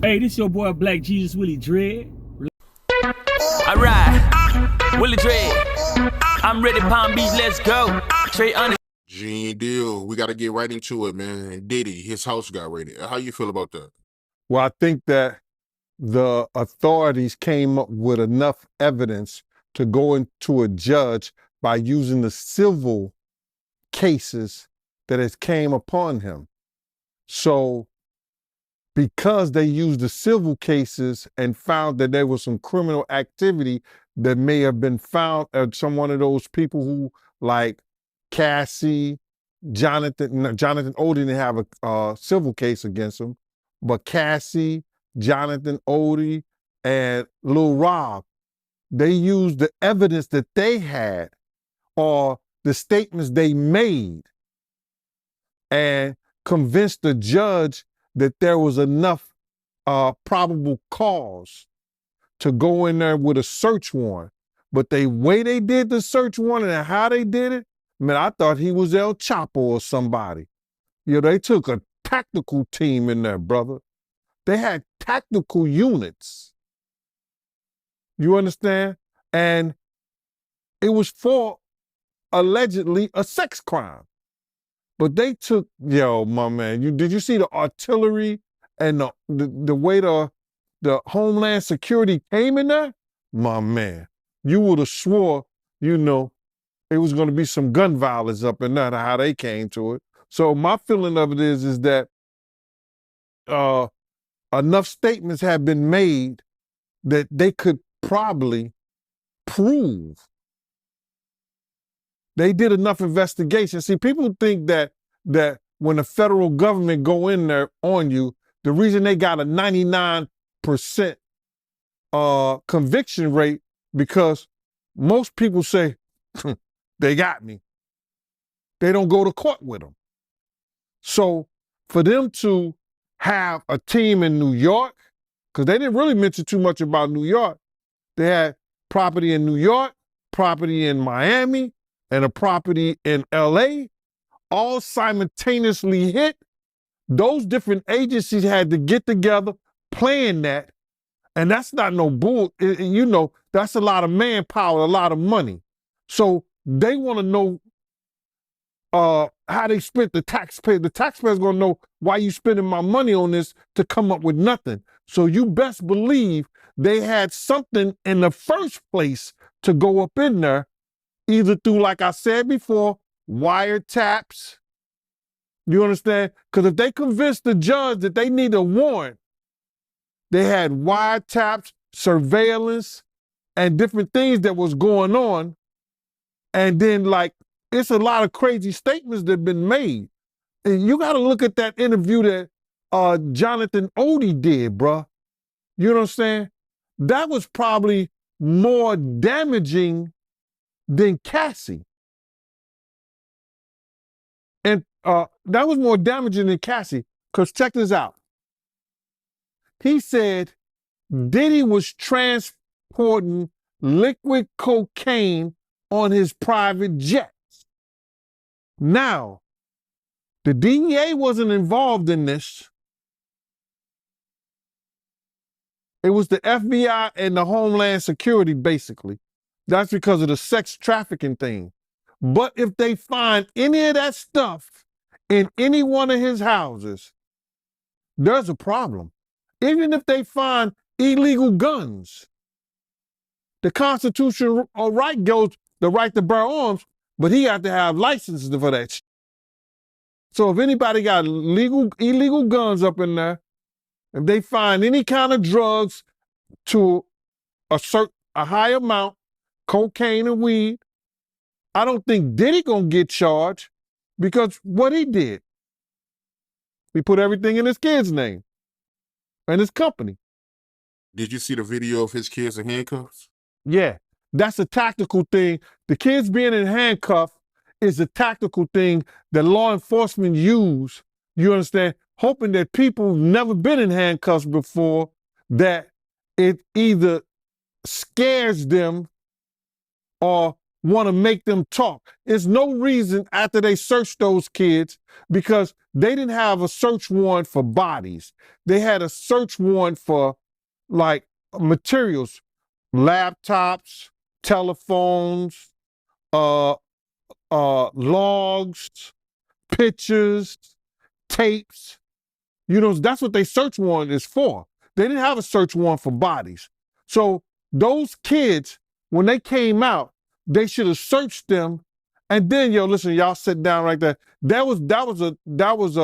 Hey, this your boy Black Jesus Willie Dread. Alright, Willie Dread. I'm ready, Palm Beach, let's go. Trey Under. Gene Deal, we got to get right into it, man. Diddy, his house got raided. How you feel about that? Well, I think that the authorities came up with enough evidence to go into a judge by using the civil cases that has came upon him. So because they used the civil cases and found that there was some criminal activity that may have been found at some one of those people who, like Cassie, Jonathan Odie didn't have a civil case against him, but Cassie, Jonathan Odie, and Lil Rob, they used the evidence that they had or the statements they made and convinced the judge that there was enough probable cause to go in there with a search warrant. But the way they did the search warrant and how they did it, man, I thought he was El Chapo or somebody. You know, they took a tactical team in there, brother. They had tactical units. You understand? And it was for allegedly a sex crime. But they took, yo, my man, did you see the artillery and the way the Homeland Security came in there? My man, you would have swore, you know, it was going to be some gun violence up in there, how they came to it. So my feeling of it is that enough statements have been made that they could probably prove. They did enough investigation. See, people think that when the federal government go in there on you, the reason they got a 99% conviction rate because most people say, they got me. They don't go to court with them. So for them to have a team in New York, because they didn't really mention too much about New York. They had property in New York, property in Miami, and a property in LA, all simultaneously hit. Those different agencies had to get together, plan that, and that's not no bull. You know, that's a lot of manpower, a lot of money. So they want to know how they spent the taxpayer. The taxpayer's gonna know why you spending my money on this to come up with nothing. So you best believe they had something in the first place to go up in there, either through, like I said before, wiretaps. You understand? Because if they convinced the judge that they need a warrant, they had wiretaps, surveillance, and different things that was going on. And then, like, it's a lot of crazy statements that have been made. And you got to look at that interview that Jonathan Odie did, bruh. You know what I'm saying? That was probably more damaging than Cassie. And that was more damaging than Cassie, because check this out. He said Diddy was transporting liquid cocaine on his private jets. Now, the DEA wasn't involved in this. It was the FBI and the Homeland Security, basically. That's because of the sex trafficking thing. But if they find any of that stuff in any one of his houses, there's a problem. Even if they find illegal guns, the constitutional right goes the right to bear arms, but he had to have licenses for that. So if anybody got illegal guns up in there, if they find any kind of drugs to a high amount, cocaine and weed, I don't think Diddy gonna get charged because what he did, he put everything in his kid's name and his company. Did you see the video of his kids in handcuffs? Yeah, that's a tactical thing. The kids being in handcuffs is a tactical thing that law enforcement use, you understand, hoping that people who've never been in handcuffs before, that it either scares them or want to make them talk. There's no reason after they searched those kids, because they didn't have a search warrant for bodies. They had a search warrant for like materials, laptops, telephones, logs, pictures, tapes. That's what they search warrant is for. They didn't have a search warrant for bodies. So those kids, when they came out, they should have searched them. And then, listen, y'all sit down right there. That was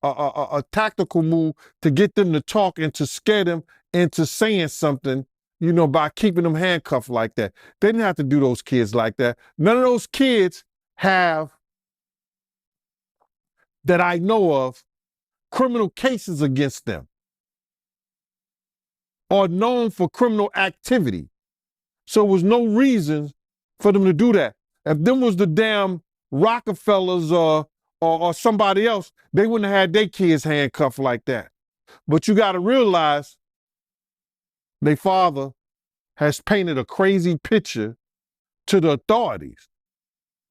a tactical move to get them to talk and to scare them into saying something, by keeping them handcuffed like that. They didn't have to do those kids like that. None of those kids have, that I know of, criminal cases against them or known for criminal activity. So there was no reason for them to do that. If them was the damn Rockefellers or somebody else, they wouldn't have had their kids handcuffed like that. But you got to realize their father has painted a crazy picture to the authorities.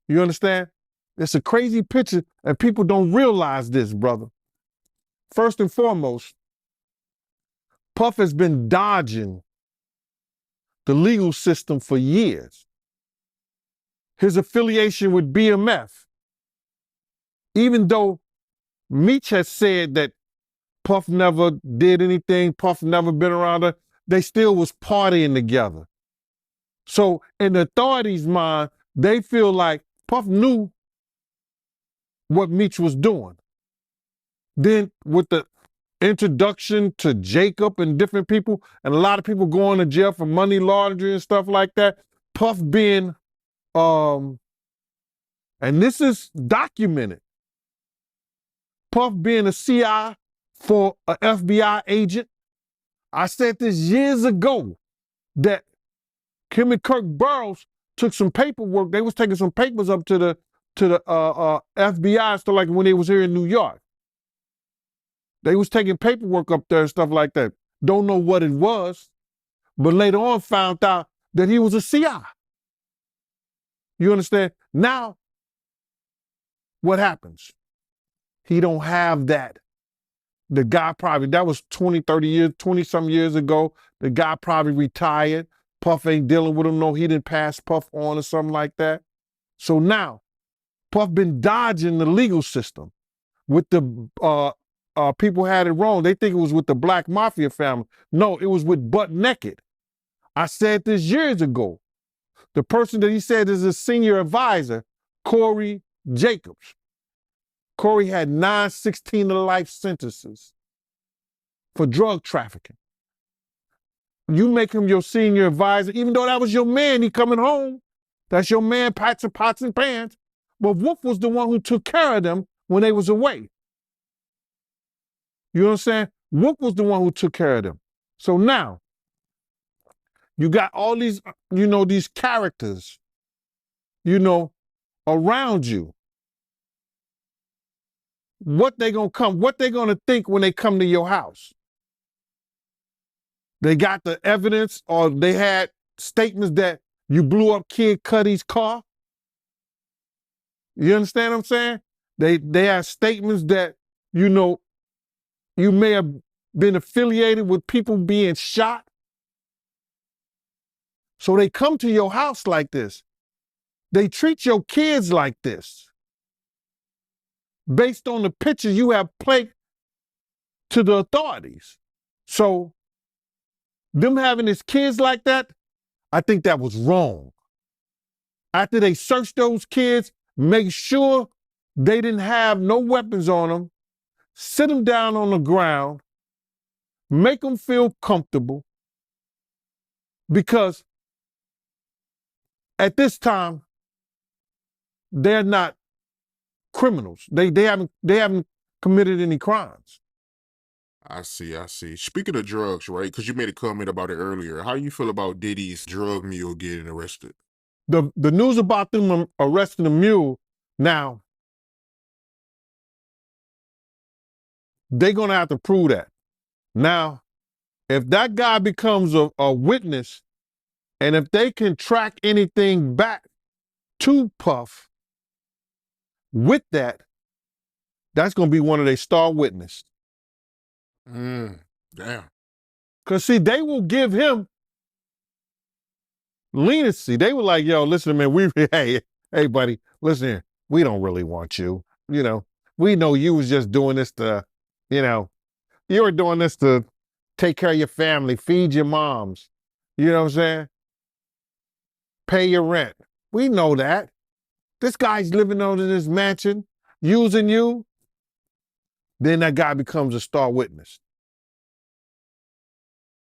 You understand? It's a crazy picture, and people don't realize this, brother. First and foremost, Puff has been dodging the legal system for years. His affiliation with BMF, even though Meech has said that Puff never did anything, Puff never been around her, they still was partying together. So in the authorities' mind, they feel like Puff knew what Meech was doing. Then with the introduction to Jacob and different people, and a lot of people going to jail for money laundering and stuff like that, Puff being, and this is documented, Puff being a CI for an FBI agent. I said this years ago, that him and Kirk Burrows took some paperwork. They was taking some papers up to the FBI, stuff like when they was here in New York. They was taking paperwork up there and stuff like that. Don't know what it was, but later on found out that he was a CI. You understand? Now, what happens? He don't have that. The guy probably, that was 20, 30 years, 20-some years ago. The guy probably retired. Puff ain't dealing with him. No, he didn't pass Puff on or something like that. So now, Puff been dodging the legal system. With the people had it wrong. They think it was with the Black Mafia family. No, it was with Butt Naked. I said this years ago. The person that he said is his senior advisor, Corey Jacobs. Corey had 9 16-to-life sentences for drug trafficking. You make him your senior advisor, even though that was your man, he coming home. That's your man, pots and pans. But Wolf was the one who took care of them when they was away. You know what I'm saying? Wolf was the one who took care of them. So now, you got all these, these characters, around you. What they gonna think when they come to your house? They got the evidence, or they had statements that you blew up Kid Cudi's car. You understand what I'm saying? They have statements that, you may have been affiliated with people being shot. So they come to your house like this. They treat your kids like this. Based on the picture you have played to the authorities. So them having his kids like that, I think that was wrong. After they searched those kids, make sure they didn't have no weapons on them, sit them down on the ground, make them feel comfortable, because at this time, they're not criminals. They haven't committed any crimes. I see. Speaking of drugs, right? Because you made a comment about it earlier. How you feel about Diddy's drug mule getting arrested? The news about them arresting the mule, now, they're going to have to prove that. Now, if that guy becomes a witness, and if they can track anything back to Puff with that, that's going to be one of their star witnesses. Damn. Because, see, they will give him leniency. They were like, yo, listen, man, hey, buddy, listen here. We don't really want you. You know, we know you was just doing this to, you know, you were doing this to take care of your family, feed your moms. You know what I'm saying? Pay your rent. We know that. This guy's living out in this mansion, using you. Then that guy becomes a star witness.